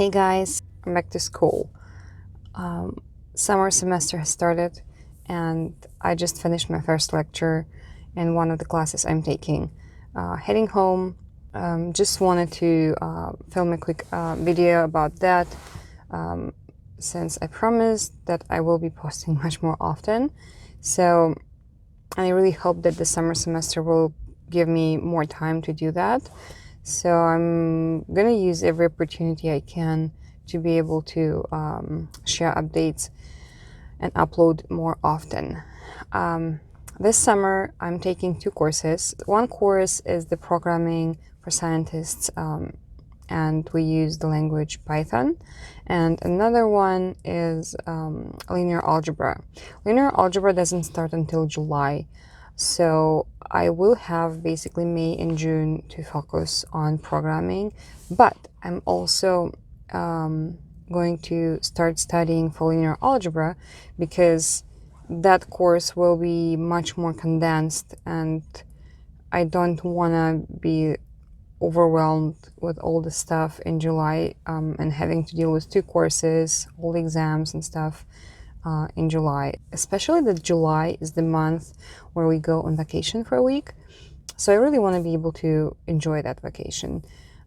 Hey guys, I'm back to school. Summer semester has started and I just finished my first lecture in one of the classes I'm taking. Heading home, just wanted to film a quick video about that since I promised that I will be posting much more often. So I really hope that the summer semester will give me more time to do that. So I'm gonna use every opportunity I can to be able to share updates and upload more often. This summer I'm taking two courses. One course is the programming for scientists and we use the language Python, and another one is linear algebra. Linear algebra doesn't start until July, so I will have basically May and June to focus on programming, but I'm also going to start studying for linear algebra because that course will be much more condensed and I don't want to be overwhelmed with all the stuff in July and having to deal with two courses, all the exams and stuff in July. Especially that July is the month where we go on vacation for a week. So I really want to be able to enjoy that vacation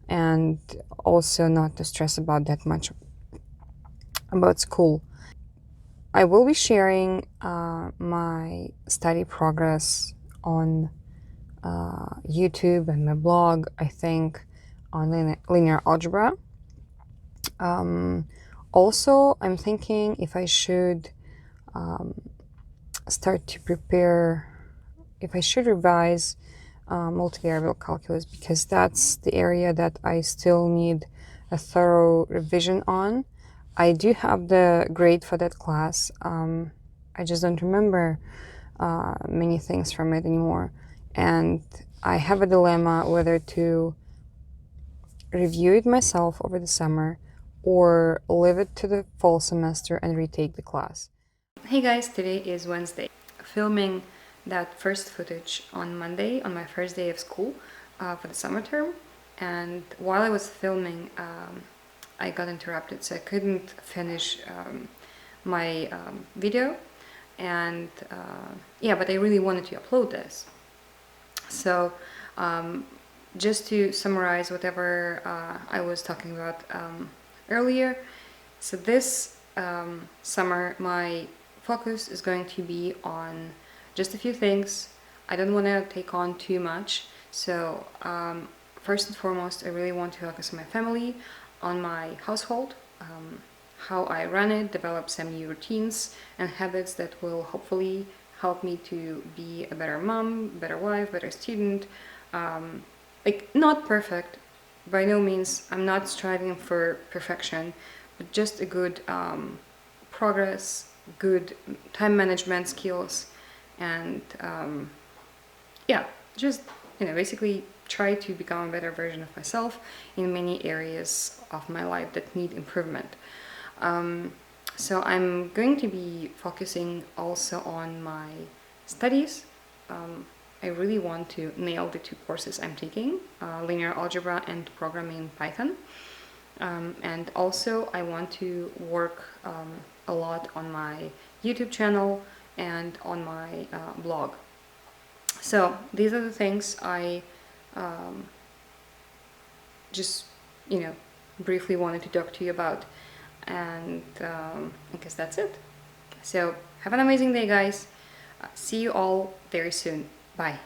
and also not to stress about that much about school. I will be sharing my study progress on YouTube and my blog, I think, on linear algebra. Also, I'm thinking if I should start to prepare, if I should revise multivariable calculus, because that's the area that I still need a thorough revision on. I do have the grade for that class. I just don't remember many things from it anymore. And I have a dilemma whether to review it myself over the summer or leave it to the fall semester and retake the class. Hey guys, today is Wednesday. Filming that first footage on Monday, on my first day of school for the summer term. And while I was filming, I got interrupted, so I couldn't finish my video. And yeah, but I really wanted to upload this. So just to summarize whatever I was talking about earlier, so this summer my focus is going to be on just a few things. I don't want to take on too much, so first and foremost I really want to focus on my family, on my household, how I run it, develop some new routines and habits that will hopefully help me to be a better mom, better wife, better student. Like, not perfect, by no means. I'm not striving for perfection, but just a good progress, good time management skills, and yeah, just, basically try to become a better version of myself in many areas of my life that need improvement. So I'm going to be focusing also on my studies. I really want to nail the two courses I'm taking, linear algebra and programming in Python. And also I want to work a lot on my YouTube channel and on my blog. So these are the things I just, briefly wanted to talk to you about. And I guess that's it. So have an amazing day, guys. See you all very soon. Bye.